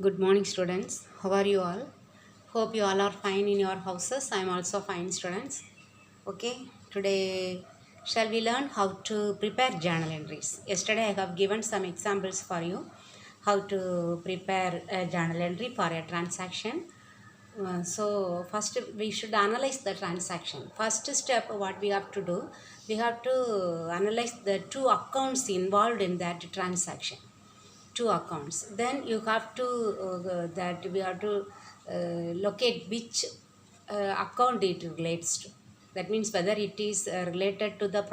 Good morning, students. How are you all? Hope you all are fine in your houses. I am also fine, students. Okay, today shall we learn how to prepare journal entries? Yesterday I have given some examples for you how to prepare a journal entry for a transaction. So first we should analyze the transaction. First step what we have to do, we have to analyze the two accounts involved in that transaction, two accounts. Then you have to that we have to locate which account it relates to. That means whether it is related to the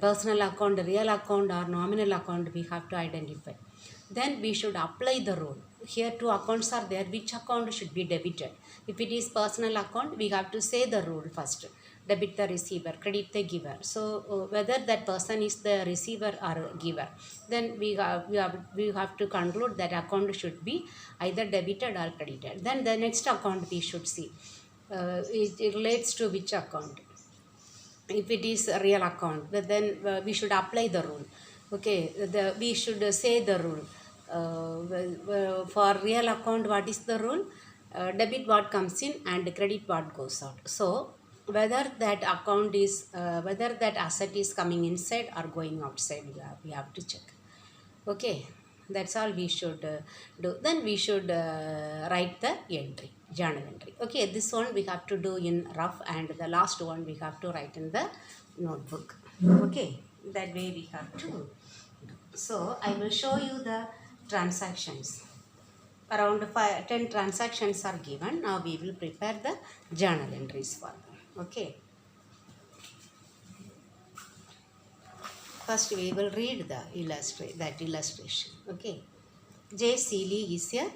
personal account, real account, or nominal account, we have to identify. Then we should apply the rule. Here two accounts are there, which account should be debited. If it is personal account, we have to say the rule first: debit the receiver, credit the giver. So whether that person is the receiver or giver, then we have to conclude that account should be either debited or credited. Then the next account we should see, it relates to which account. If it is a real account, but then we should apply the rule. Okay, we should say the rule. For real account, what is the rule? Debit what comes in and credit what goes out. So whether that account is whether that asset is coming inside or going outside, we have to check. Okay, that's all we should do. Then we should write the entry, journal entry. Okay, this one we have to do in rough, and the last one we have to write in the notebook. Okay, that way we have to do. So I will show you the transactions. Around 10 transactions are given. Now we will prepare the journal entries for them. Okay, first we will read the illustration. Okay, J. Seeley is a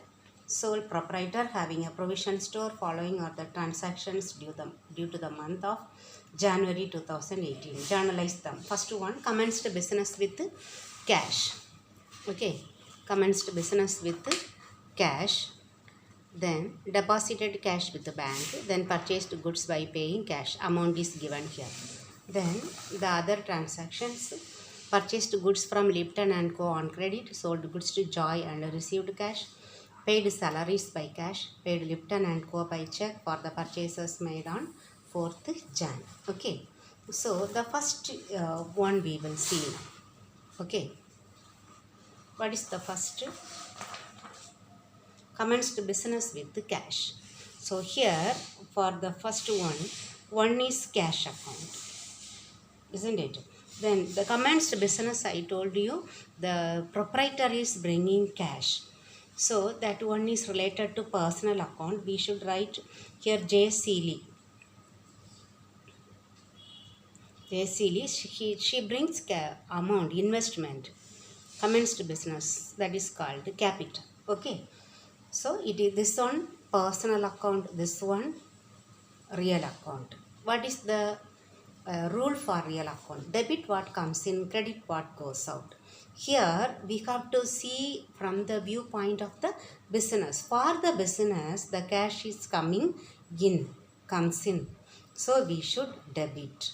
sole proprietor having a provision store. Following are the transactions due to the month of January 2018. Journalize them. First one, commenced business with cash. Okay, commenced business with cash. Then deposited cash with the bank. Then purchased goods by paying cash. Amount is given here. Then the other transactions: purchased goods from Lipton and Co on credit, sold goods to Joy and received cash, paid salaries by cash, paid Lipton and Co by check for the purchases made on 4th Jan. Okay, so the first one we will see now. Okay, what is the first? Commenced business with cash. So here for the first one is cash account, isn't it? Then the commenced business, I told you, the proprietor is bringing cash. So that one is related to personal account. We should write here J. Seeley. J. Seeley, she brings amount, investment, commenced business, that is called capital. Okay, so it is this one personal account, this one real account. What is the rule for real account? Debit what comes in, credit what goes out. Here we have to see from the viewpoint of the business. For the business, the cash is comes in, so we should debit.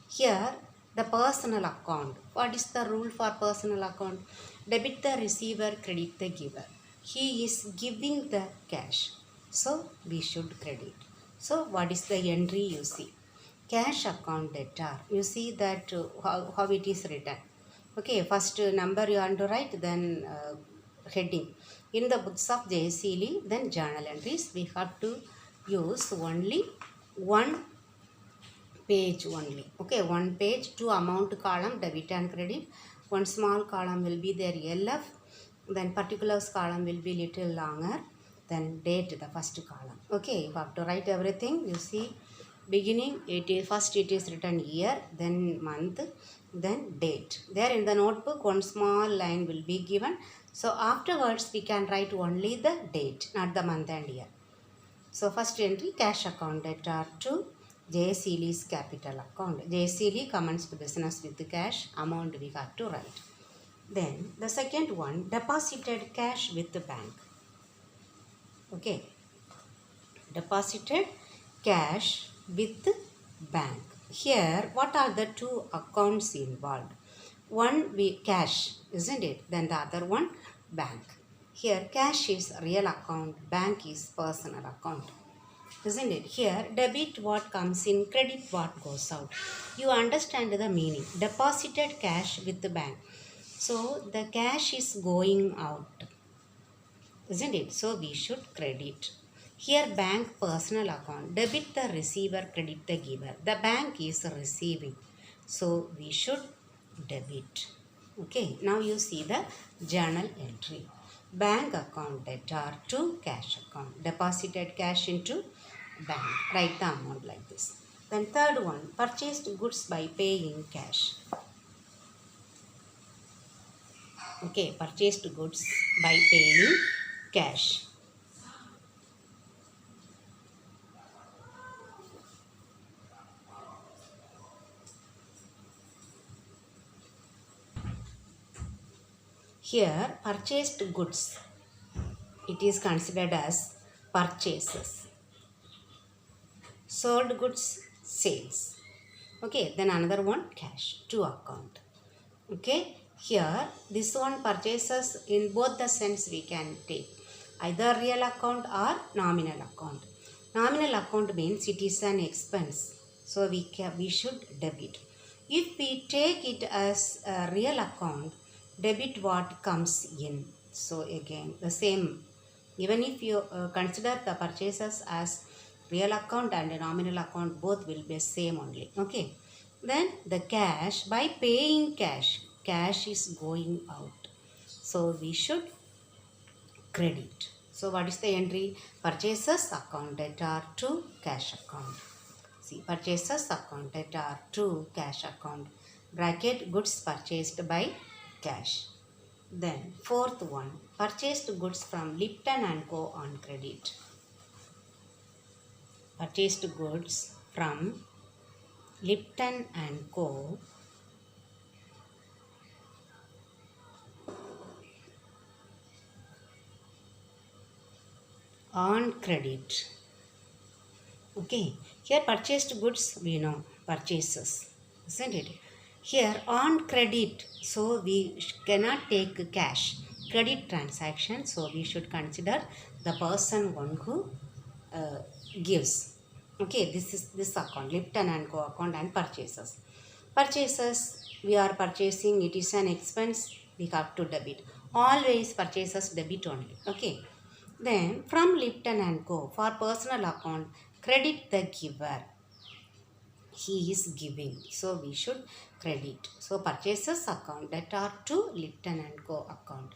Here the personal account, what is the rule for personal account? Debit the receiver, credit the giver. He is giving the cash, so we should credit. So what is the entry? You see, cash account debtor. You see that how it is written. Okay, first number you want to write, then heading. In the books of J. Seeley, then journal entries, we have to use only one page only. Okay, one page, two amount column, debit and credit. One small column will be there, LF. Then particulars column will be little longer. Then date, the first column. Okay, you have to write everything. You see, beginning, first it is written year, then month, then date. There in the notebook, one small line will be given. So afterwards we can write only the date, not the month and year. So first entry, cash account debtor to J. Seeley's capital account. J. Seeley commenced business with the cash, amount we have to write. Then the second one, deposited cash with the bank. Okay, deposited cash with bank. Here what are the two accounts involved? One cash, isn't it? Then the other one bank. Here cash is real account, bank is personal account. Isn't it? Here debit what comes in, credit what goes out. You understand the meaning. Deposited cash with the bank. So the cash is going out. Isn't it? So we should credit. Here bank personal account. Debit the receiver, credit the giver. The bank is receiving. So we should debit. Okay. Now you see the journal entry. Bank account debtor to cash account. Deposited cash into bank. Write the amount like this. Then third one, purchased goods by paying cash. Okay, purchased goods by paying cash. Here, purchased goods, it is considered as purchases. Sold goods, sales. Okay, then another one, cash, to account. Okay, here, this one purchases in both the sense we can take. Either real account or nominal account. Nominal account means it is an expense. So, we should debit. If we take it as a real account, debit what comes in. So again the same, even if you consider the purchases as real account and nominal account, both will be same only. Okay, then the cash, by paying cash, cash is going out, so we should credit. So what is the entry? Purchases account debtor to cash account. See, purchases account debtor to cash account. Bracket goods purchased by cash. Then fourth one, purchased goods from Lipton and Co on credit. Purchased goods from Lipton and Co on credit. Okay, here purchased goods we know, purchases, isn't it? Here on credit, so we cannot take cash, credit transaction, so we should consider the person one who gives. Okay, this is this account, Lipton and Co account and purchases. Purchases, we are purchasing, it is an expense, we have to debit. Always purchases debit only. Okay. Then from Lipton and Co for personal account, credit the giver. He is giving, so we should credit. So purchases account debtor to Lipton and Co account,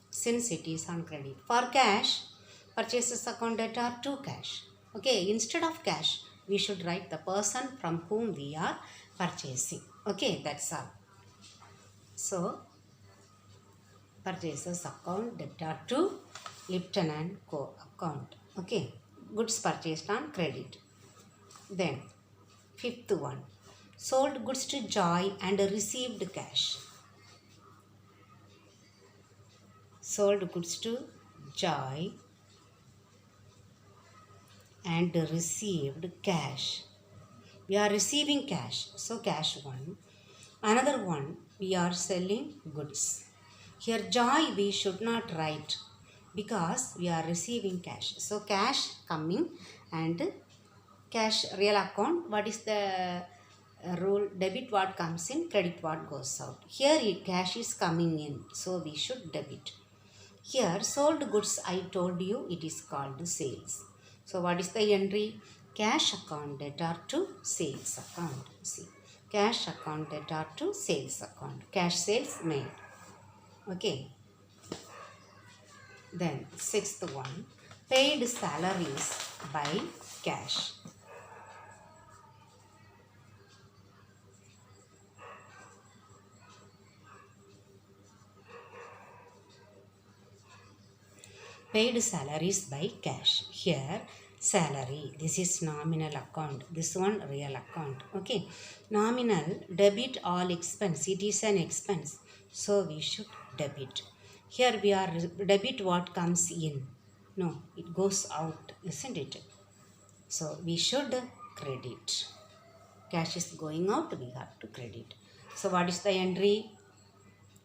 since it is on credit. For cash, purchases account debtor to cash. Okay, instead of cash, we should write the person from whom we are purchasing. Okay, that's all. So purchases account debtor to Lipton and Co account. Okay, goods purchased on credit. Then fifth one, sold goods to Joy and received cash. Sold goods to Joy and received cash. We are receiving cash, so cash one. Another one, we are selling goods. Here Joy we should not write because we are receiving cash. So cash coming and cash real account. What is the rule? Debit what comes in, credit what goes out. Here cash is coming in, so we should debit. Here sold goods, I told you it is called sales. So what is the entry? Cash account debtor to sales account. See, cash account debtor to sales account. Cash sales made. Okay. Then sixth one, paid salaries by cash. Paid salaries by cash. Here salary, this is nominal account, this one real account. Okay, nominal, debit all expense, it is an expense, so we should debit. Here we are debit what comes in, no, it goes out, isn't it? So we should credit. Cash is going out, we have to credit. So what is the entry?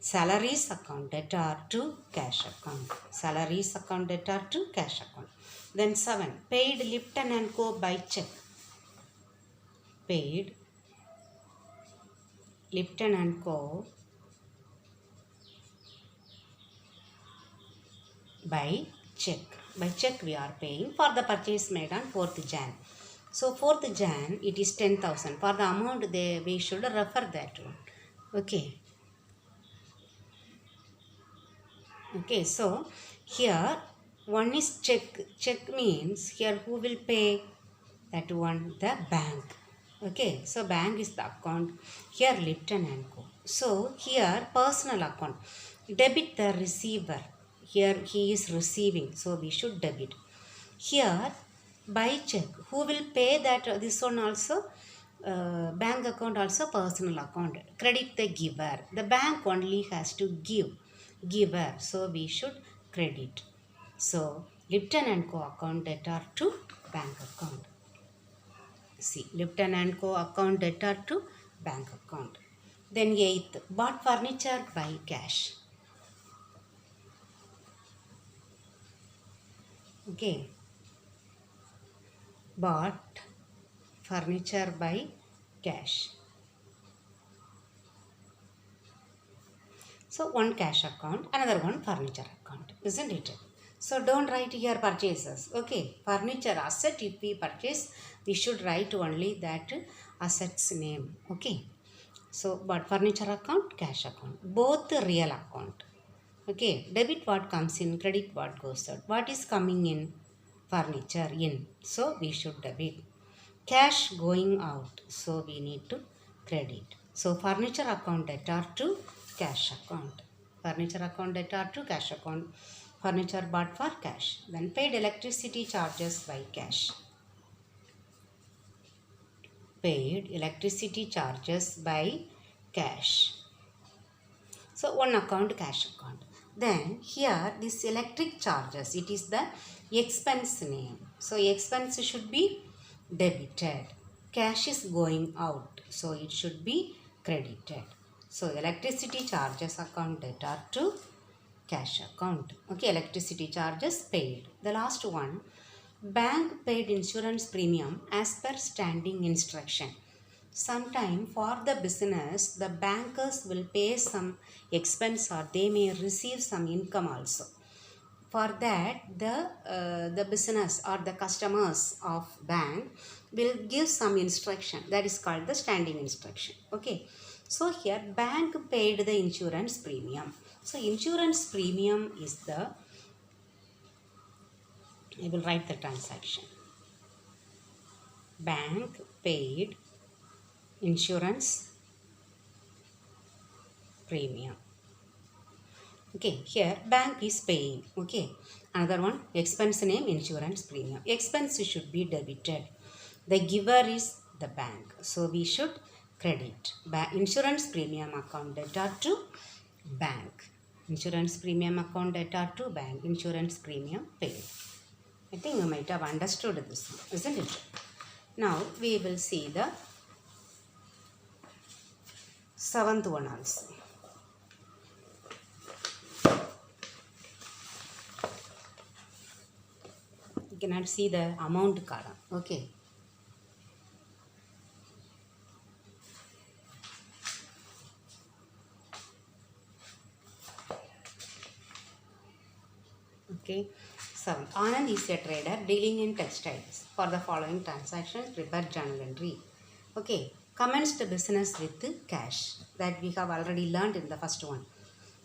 Salaries account debtor to cash account. Salaries account debtor to cash account. Then 7. Paid Lipton and Co. by check. Paid Lipton and Co. by check. By check we are paying for the purchase made on 4th Jan. So 4th Jan it is 10,000. For the amount we should refer that one. Okay. Okay, so here one is check. Check means here who will pay that one? The bank. Okay, so bank is the account. Here Lipton and Co. So here personal account. Debit the receiver. Here he is receiving. So we should debit. Here by check. Who will pay that? This one also. Bank account also personal account. Credit the giver. The bank only has to give. Giver. So we should credit. So Lipton and Co. account debtor to bank account. See, Lipton and Co. account debtor to bank account. Then 8th, bought furniture by cash. Okay. Bought furniture by cash. So one cash account, another one furniture account, isn't it? So don't write here purchases. Okay, furniture asset, if we purchase, we should write only that asset's name. Okay. So but furniture account, cash account, both real account. Okay, debit what comes in, credit what goes out. What is coming in? Furniture in. So we should debit. Cash going out. So we need to credit. So furniture account debtor to cash account. Furniture account debtor to cash account. Furniture bought for cash. Then paid electricity charges by cash. Paid electricity charges by cash. So one account, cash account. Then here this electric charges, it is the expense name. So expense should be debited. Cash is going out. So it should be credited. So electricity charges account debtor to cash account. Okay, electricity charges paid. The last one, bank paid insurance premium as per standing instruction. Sometime for the business, the bankers will pay some expense or they may receive some income also. For that, the business or the customers of bank will give some instruction. That is called the standing instruction. Okay. So here bank paid the insurance premium. So insurance premium is the, I will write the transaction. Bank paid insurance premium. Okay, here bank is paying. Okay, another one, expense name insurance premium. Expense should be debited. The giver is the bank. So we should credit. Insurance premium account debtor to bank. Insurance premium account debtor to bank. Insurance premium paid. I think you might have understood this, isn't it? Now we will see the 7th one also. You cannot see the amount column. Okay. Okay. 7. Anand is a trader dealing in textiles. For the following transactions, prepare journal entry. Okay. Commenced business with cash. That we have already learned in the first one.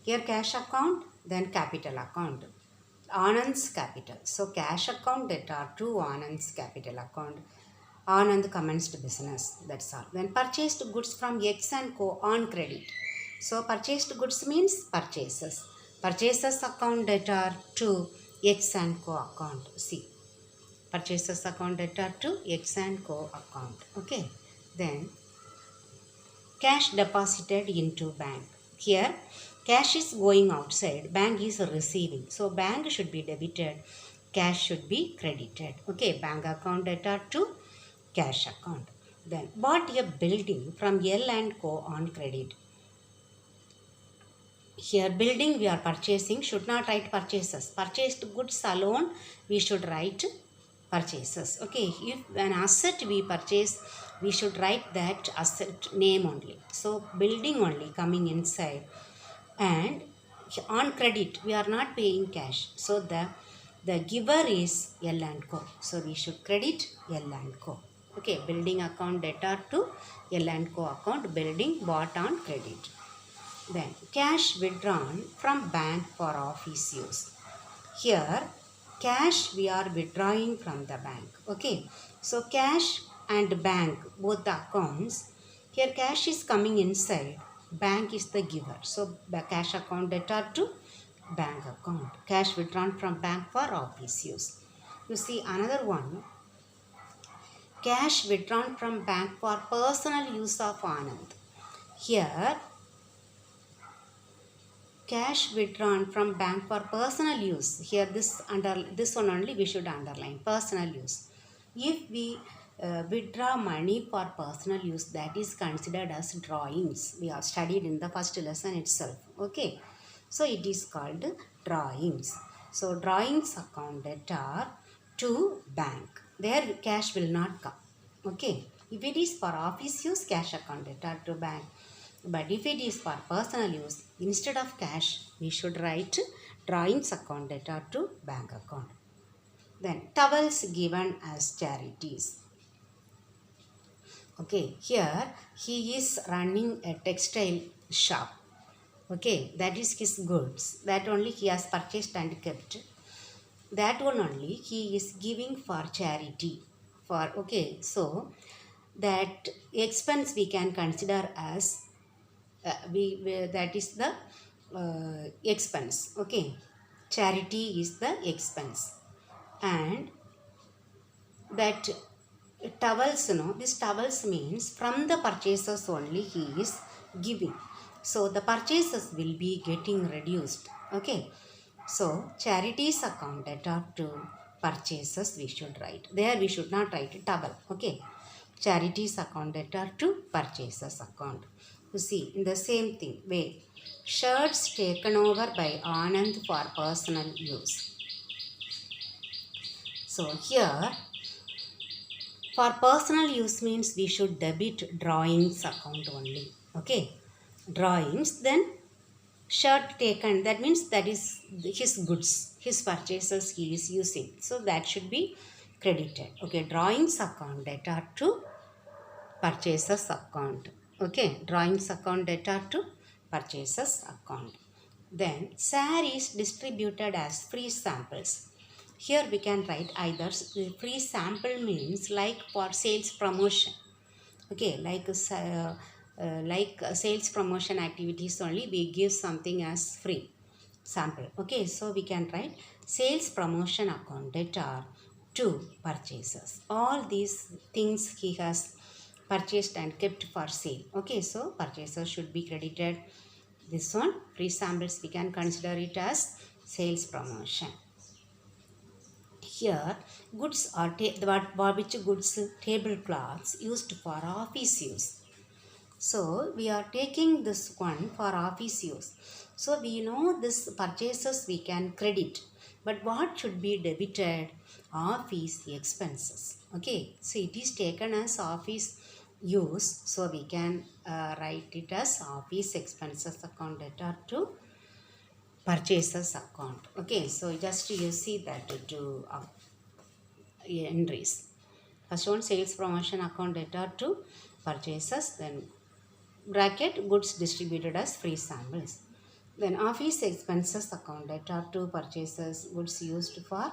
Here cash account, then capital account. Anand's capital. So cash account debtor to Anand's capital account. Anand commenced business. That's all. Then purchased goods from X and Co. on credit. So purchased goods means purchases. Purchases account debtor to X and Co. account. See. Purchases account debtor to X and Co. account. Okay. Then cash deposited into bank. Here cash is going outside, bank is receiving. So bank should be debited, cash should be credited. Okay, bank account debtor to cash account. Then bought a building from L and Co. on credit. Here building we are purchasing, should not write purchases. Purchased goods alone we should write purchases. Okay, if an asset we purchase, we should write that asset name only. So building only coming inside. And on credit we are not paying cash, so the giver is L and Co, so we should credit L and Co. Okay, building account debtor to L and Co account, building bought on credit. Then cash withdrawn from bank for office use. Here cash we are withdrawing from the bank. Okay, so cash and bank, both the accounts, here cash is coming inside, bank is the giver, so the cash account debtor to bank account, cash withdrawn from bank for office use. You see another one, cash withdrawn from bank for personal use of Anand. Here cash withdrawn from bank for personal use, here this one only we should underline, personal use. If we withdraw money for personal use, that is considered as drawings. We have studied in the first lesson itself. Okay, so it is called drawings. So drawings account debtor to bank, there cash will not come. Okay, if it is for office use, cash account debtor to bank. But if it is for personal use, instead of cash, we should write drawings account debtor to bank account. Then towels given as charities. Okay, here he is running a textile shop. Okay, that is his goods. That only he has purchased and kept. That one only he is giving for charity. For okay, so that expense we can consider as that is the expense. Okay, charity is the expense. And that towels, this towels means from the purchases only he is giving, so the purchases will be getting reduced. Okay, so charities account debtor to purchases we should write, there we should not write towel. Okay, charities account debtor to purchases account. You see, in the same thing way, shirts taken over by Anand for personal use. So here for personal use means we should debit drawings account only. Okay, drawings, then shirt taken, that means that is his goods, his purchases he is using, so that should be credited. Okay, drawings account debtor to purchases account. Okay, drawings account debtor to purchases account. Then sarees distributed as free samples. Here we can write either free sample means like for sales promotion. Okay, like sales promotion activities only we give something as free sample. Okay, so we can write sales promotion account debtor to purchases. All these things he has purchased and kept for sale. Okay, so purchases should be credited. This one free samples we can consider it as sales promotion. Here goods are which goods? Tablecloths used for office use. So we are taking this one for office use, so we know this purchases we can credit, but what should be debited? Office expenses. Okay, so it is taken as office use, so we can write it as office expenses account debtor to purchases account. Okay, so just you see that to entries. First one, sales promotion account debtor to purchases, then bracket goods distributed as free samples, then office expenses account debtor to purchases, goods used for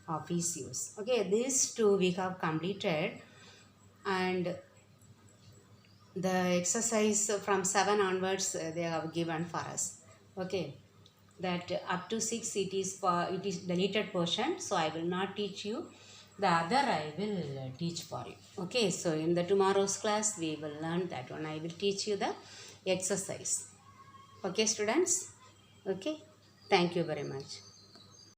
office use. Okay, these two we have completed, and the exercise from 7 onwards they have given for us. Okay, that up to 6 it is deleted portion, so I will not teach you. The other I will teach for you. Okay, so in the tomorrow's class we will learn that one. I will teach you the exercise. Okay, students. Okay, thank you very much.